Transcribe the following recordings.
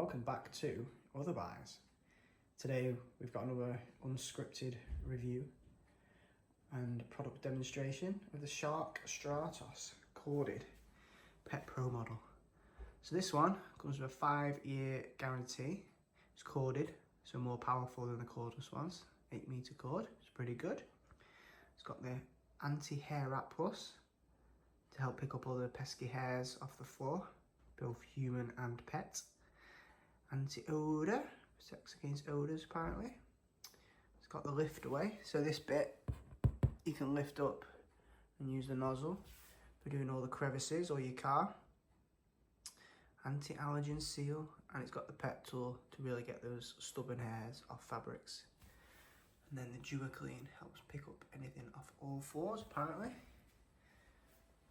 welcome back to Other Buys. Today we've got another unscripted review and product demonstration of the Shark Stratos corded Pet Pro model. So this one comes with a 5-year guarantee. It's corded, so more powerful than the cordless ones. 8-meter cord, it's pretty good. It's got the anti-hair wrap plus to help pick up all the pesky hairs off the floor, both human and pet. Anti-Odour, protects against odours apparently. It's got the lift away, so this bit you can lift up and use the nozzle for doing all the crevices or your car. Anti-allergen seal, and it's got the pet tool to really get those stubborn hairs off fabrics. And then the Duo Clean helps pick up anything off all floors apparently.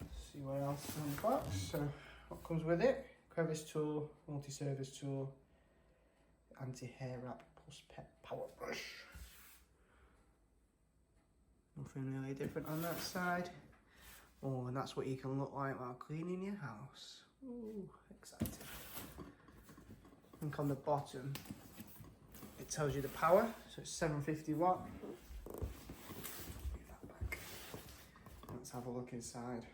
Let's see what else is in the box. So what comes with it? Crevice tool, multi-surface tool, anti-hair wrap plus pet power brush. Nothing really different on that side. Oh, and that's what you can look like while cleaning your house. Ooh, exciting. I think on the bottom it tells you the power, so it's 750 watt. Move that back. Let's have a look inside.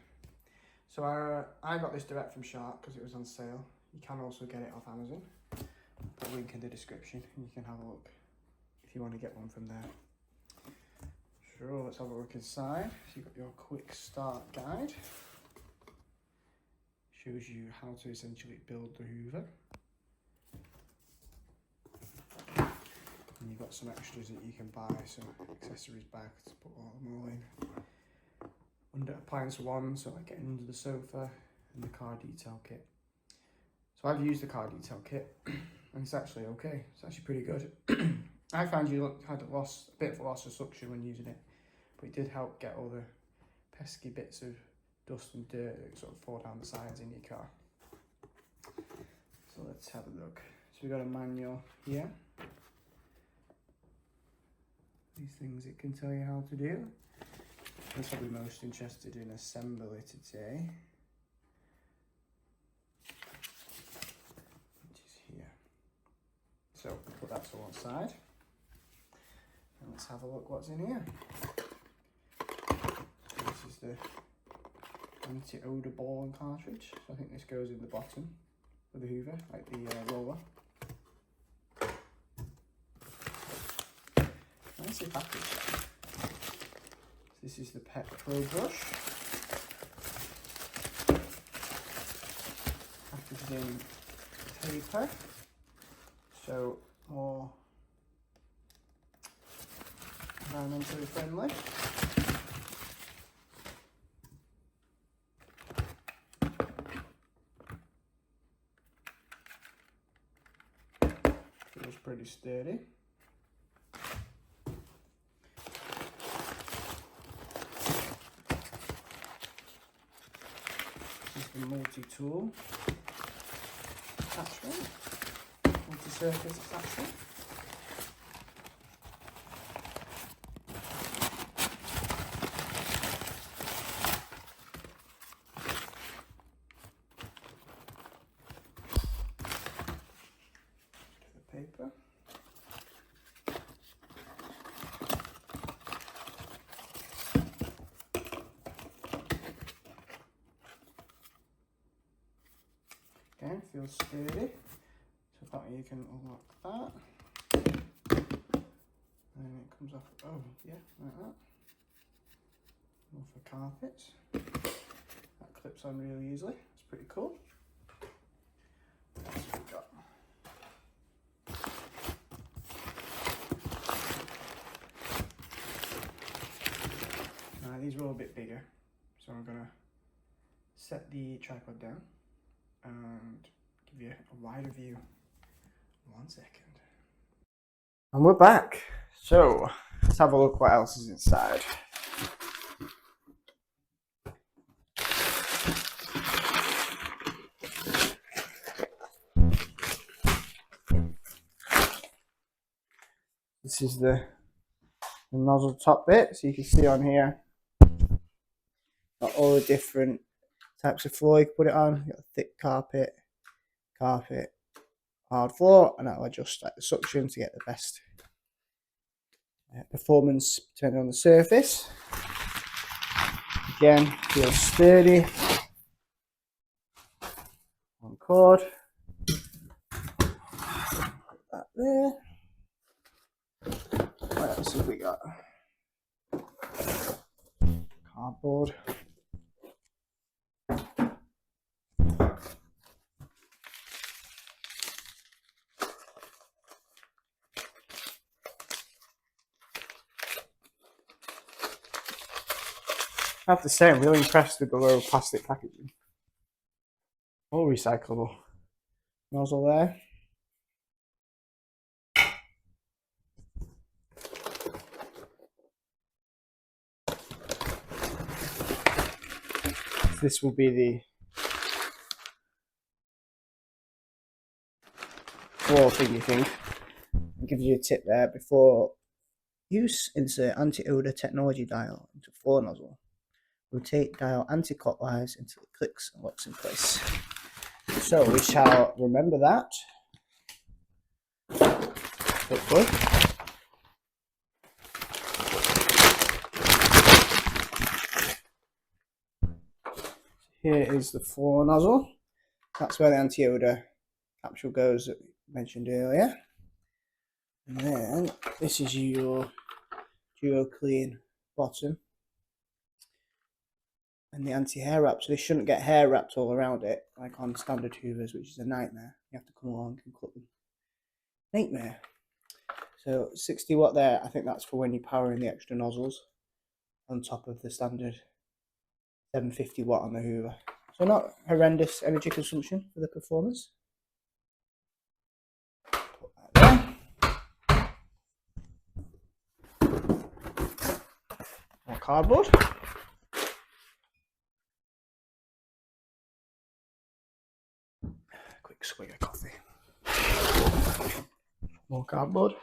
So I got this direct from Shark because it was on sale. You can also get it off Amazon. Put a link in the description and you can have a look if you want to get one from there. Sure, let's have a look inside. So you've got your quick start guide. Shows you how to essentially build the hoover. And you've got some extras that you can buy, some accessories bags to put all them all in. Under appliance one, so like getting under the sofa, and the car detail kit. So I've used the car detail kit and it's actually okay. It's actually pretty good. I found you had a bit of a loss of suction when using it, but it did help get all the pesky bits of dust and dirt that sort of fall down the sides in your car. So let's have a look. So we've got a manual here. These things it can tell you how to do. I'm probably most interested in assembly today, which is here. So put that to one side and let's have a look what's in here. This is the Anti-Odour ball and cartridge. So I think this goes in the bottom of the hoover, like the roller. Nicely packaged. This is the Pet Pro brush. Packaged in HEPA, so more environmentally friendly. Feels pretty sturdy. The multi-tool attachment, multi-surface attachment. The paper. Again, feels sturdy, so that you can unlock that, and it comes off, oh yeah, like that, more for carpets. That clips on really easily, it's pretty cool. What else have we got? These are all a bit bigger, so I'm going to set the tripod down and give you a wider view. 1 second. And we're back. So let's have a look what else is inside. This is the nozzle top bit, so you can see on here got all the different types of floor you can put it on. You've got thick carpet, hard floor, and that'll adjust like the suction to get the best performance depending on the surface. Again, feels sturdy. One cord. Put that there. What else have we got? Cardboard. I have to say, I'm really impressed with the low plastic packaging. All recyclable. Nozzle there. This will be the floor thingy thing. I'll give you a tip there. Before use, insert anti-odour technology dial into floor nozzle. Rotate dial anti-clockwise until it clicks and locks in place. So we shall remember that. Hopefully. Here is the floor nozzle. That's where the anti-odour capsule goes that we mentioned earlier. And then this is your duo clean bottom. And the anti-hair wrap, so they shouldn't get hair wrapped all around it, like on standard hoovers, which is a nightmare. You have to come along and clip them. Nightmare. So 60 watt there, I think that's for when you're powering the extra nozzles on top of the standard 750 watt on the hoover. So not horrendous energy consumption for the performance. Put that there. More cardboard. Quick swig of coffee. More cardboard.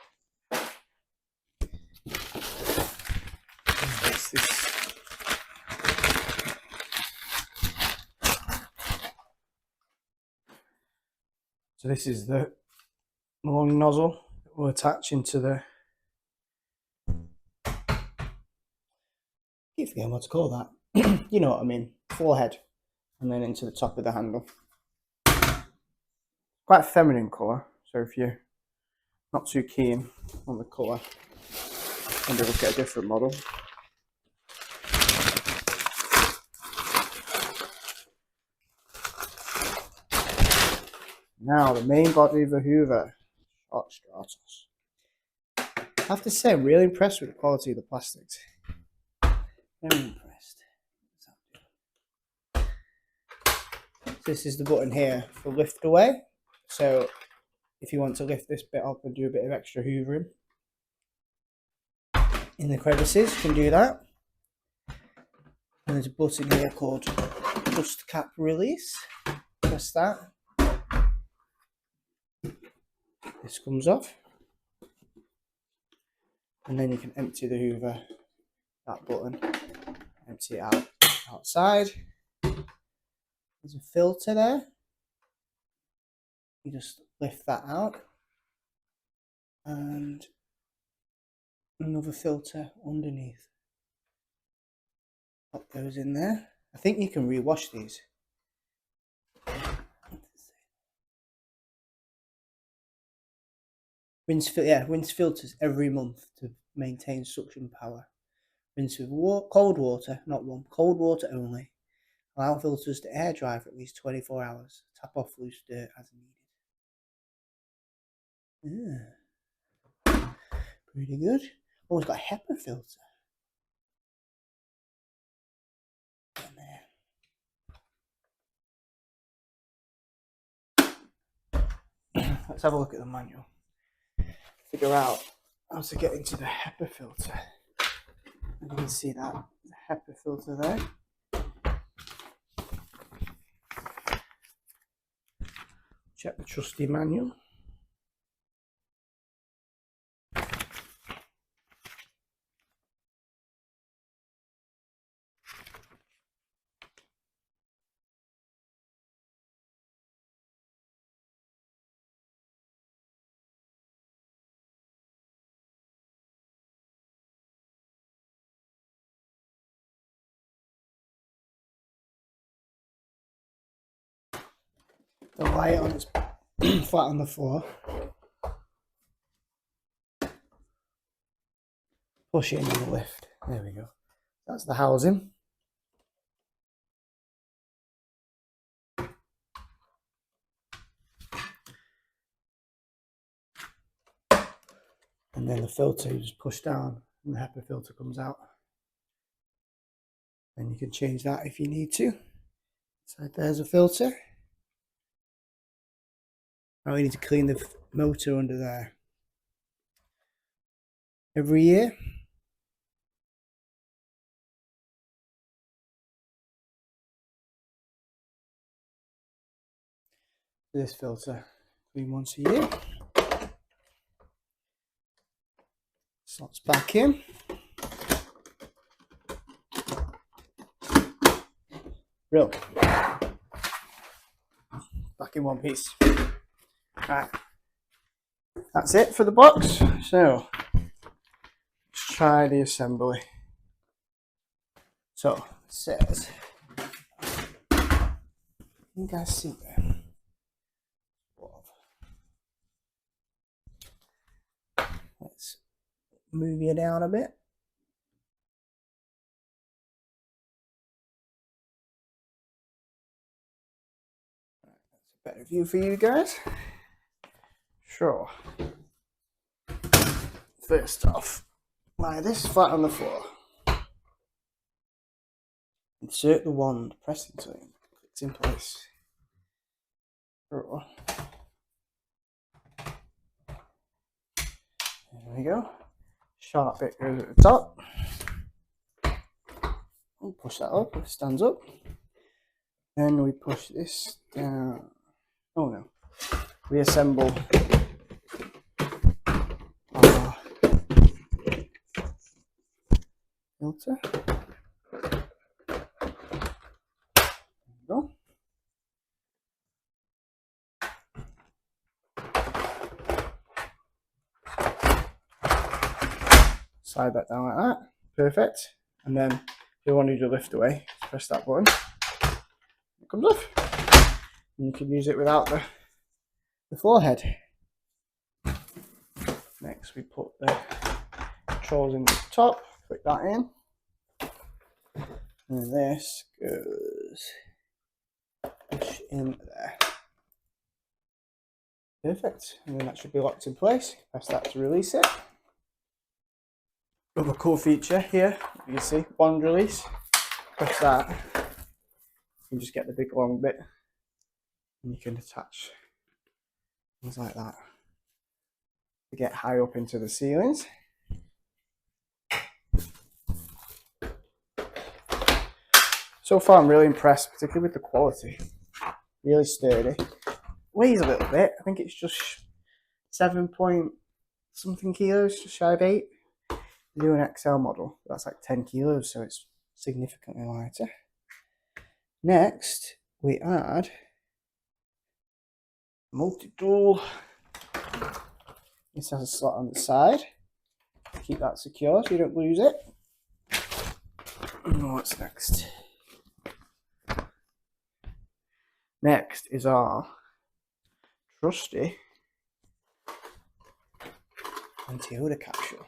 So this is the long nozzle that will attach into the, I keep forgetting what to call that. You know what I mean, forehead, and then into the top of the handle. Quite a feminine colour, so if you're not too keen on the colour, maybe look at a different model. Now the main body of the hoover, Stratos. I have to say, I'm really impressed with the quality of the plastics. Very impressed. This is the button here for lift away. So if you want to lift this bit up and do a bit of extra hoovering in the crevices, you can do that. And there's a button here called dust cap release. Press that. This comes off. And then you can empty the hoover, that button, empty it out outside. There's a filter there. You just lift that out. And another filter underneath. Pop those in there. I think you can rewash these. Rinse filters every month to maintain suction power. Rinse with cold water, not warm, cold water only. Allow filters to air dry for at least 24 hours. Tap off loose dirt as needed. Yeah. Pretty good. Oh, it's got a HEPA filter. In there. Let's have a look at the manual. Figure out how to get into the HEPA filter. And you can see that HEPA filter there. Check the trusty manual. the light on, it's flat on the floor. Push it into the lift. There we go. That's the housing. And then the filter you just push down and the HEPA filter comes out. And you can change that if you need to. So there's a filter. Now we need to clean the motor under there every year. This filter clean once a year. Slots back in. Real. Back in one piece. Right. That's it for the box. So let's try the assembly. So it says, you guys see there? Let's move you down a bit. That's a better view for you guys. Sure. First off, lie this flat on the floor. Insert the wand, press into it, clicks in place. Sure. There we go. Sharp bit goes at the top. We'll push that up, it stands up. Then we push this down. Oh no. We assemble our filter. There we go. Slide that down like that. Perfect. And then if you want to do the lift away, press that button. It comes off. And you can use it without the forehead. Next we put the controls in the top, click that in. And this goes push in there. Perfect. And then that should be locked in place. Press that to release it. Another cool feature here, you can see, wand release. Press that. You just get the big long bit. And you can attach things like that to get high up into the ceilings. So far I'm really impressed, particularly with the quality. Really sturdy. Weighs a little bit. I think it's just 7 point something kilos, just shy of 8. Do an XL model, that's like 10 kilos, so it's significantly lighter. Next, we add multi-tool. This has a slot on the side to keep that secure so you don't lose it. And what's next? Next is our trusty Anti-Odour capsule.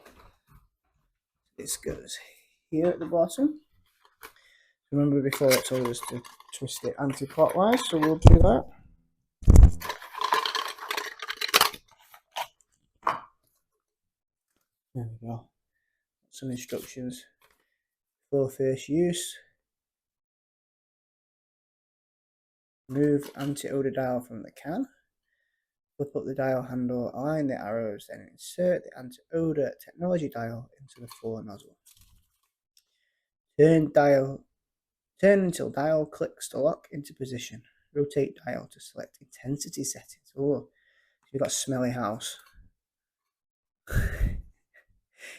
This goes here at the bottom. Remember before it told us to twist it anti-clockwise, so we'll do that. There we go. Some instructions for first use. Remove anti-odour dial from the can. Flip up the dial handle, align the arrows, then insert the anti-odour technology dial into the floor nozzle. Turn until dial clicks to lock into position. Rotate dial to select intensity settings. Oh, if you've got a smelly house,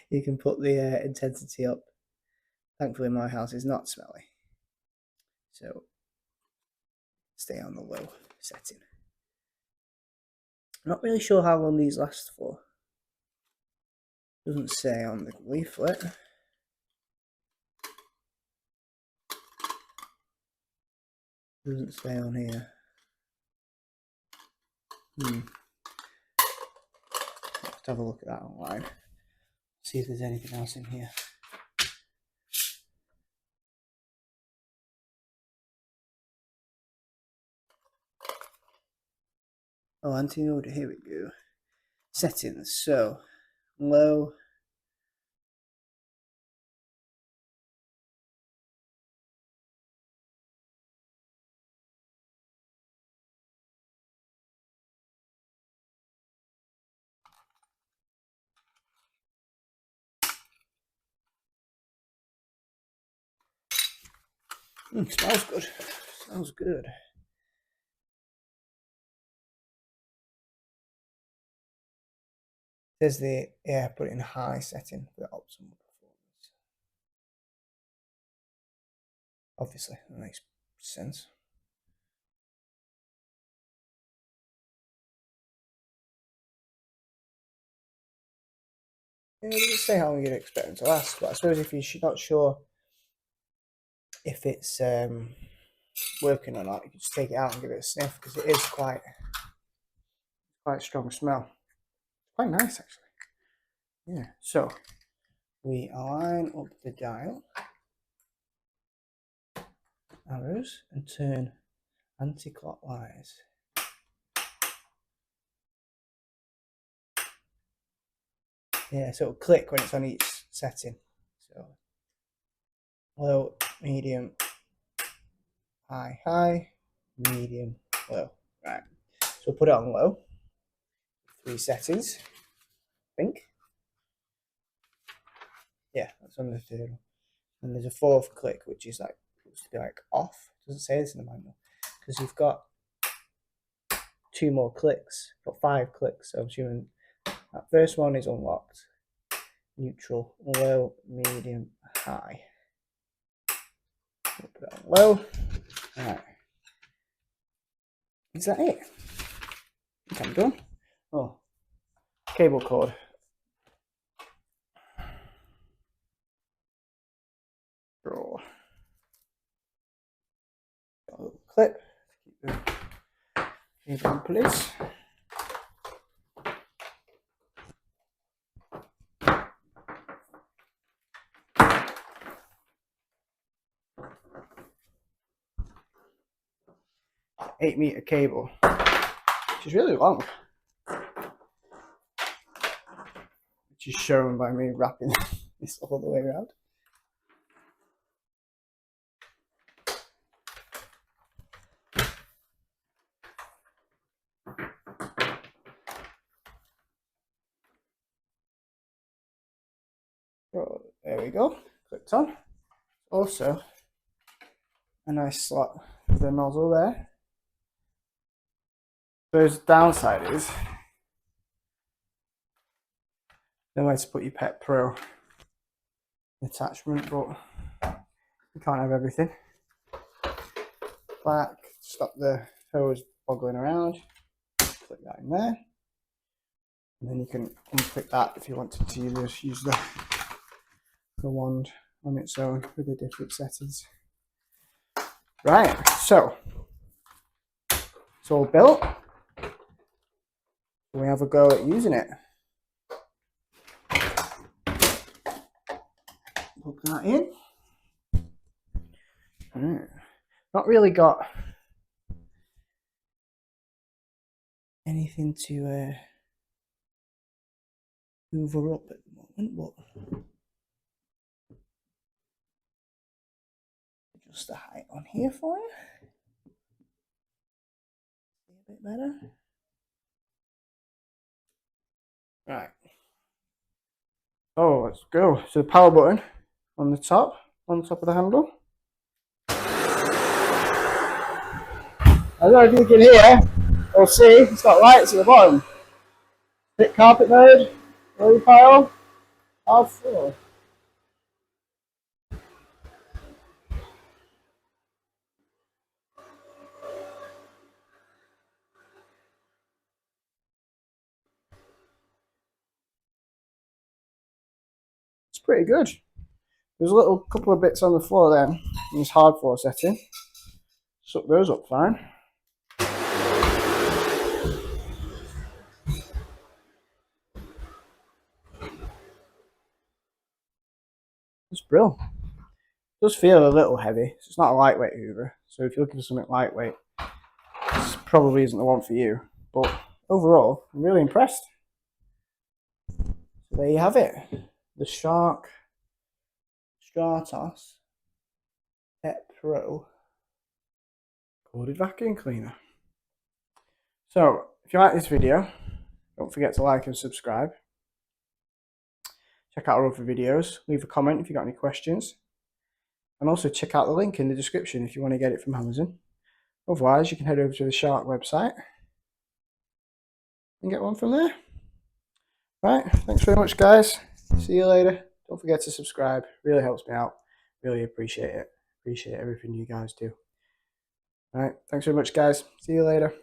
you can put the intensity up. Thankfully my house is not smelly, so stay on the low setting. I'm not really sure how long these last for. Doesn't say on the leaflet. Doesn't say on here. Let's have a look at that online. See if there's anything else in here. Oh, anti-odour, here we go. Settings, so low. Smells good. Smells good. There's the, yeah, put it in high setting for the optimal performance. Obviously, that makes sense. Yeah, it doesn't say how long you'd expect them to last, but I suppose if you're not sure if it's working or not, you can just take it out and give it a sniff, because it is quite strong smell. Quite nice, actually. Yeah, so we align up the dial arrows and turn anti-clockwise. Yeah, so it'll click when it's on each setting. So low, medium, high, high, medium, low. Right. So we'll put it on low. 3 settings, I think. Yeah, that's on the third one. And there's a 4th click, which is like supposed to be like off. It doesn't say this in the manual, because you've got 2 more clicks, got 5 clicks. So I'm assuming that first one is unlocked. Neutral, low, medium, high. We'll put it on low. Alright. Is that it? I think I'm done. Oh, cable cord. Draw. Got a little clip. Keep the cable in place. It's 8-meter cable, which is really long. Which is shown by me wrapping this all the way around. Oh, there we go, clicked on. Also, a nice slot for the nozzle there. So the downside is nowhere to put your Pet Pro attachment, but you can't have everything. Back, stop the hose boggling around, click that in there, and then you can unpick that if you wanted to use the wand on its own with the different settings. Right, so it's all built. We have a go at using it. Plug that in. Not really got anything to hoover up at the moment, but adjust the height on here for you. See a bit better. Right. Oh, let's go. So the power button on the top of the handle. I don't know if you can hear or see, it's got lights at the bottom. Thick carpet mode, low pile, half full. It's pretty good. There's a little couple of bits on the floor there in this hard floor setting. Suck those up fine. brilliant. It does feel a little heavy. So it's not a lightweight hoover. So if you're looking for something lightweight, this probably isn't the one for you. But overall, I'm really impressed. So there you have it. The Shark Stratos HEPA Pro corded vacuum cleaner. So if you like this video, don't forget to like and subscribe. Check out our other videos. Leave a comment if you've got any questions. And also check out the link in the description if you want to get it from Amazon. Otherwise, you can head over to the Shark website and get one from there. Right, thanks very much, guys. See you later. Don't forget to subscribe. Really helps me out. Really appreciate it. Appreciate everything you guys do. All right, thanks very much, guys. See you later.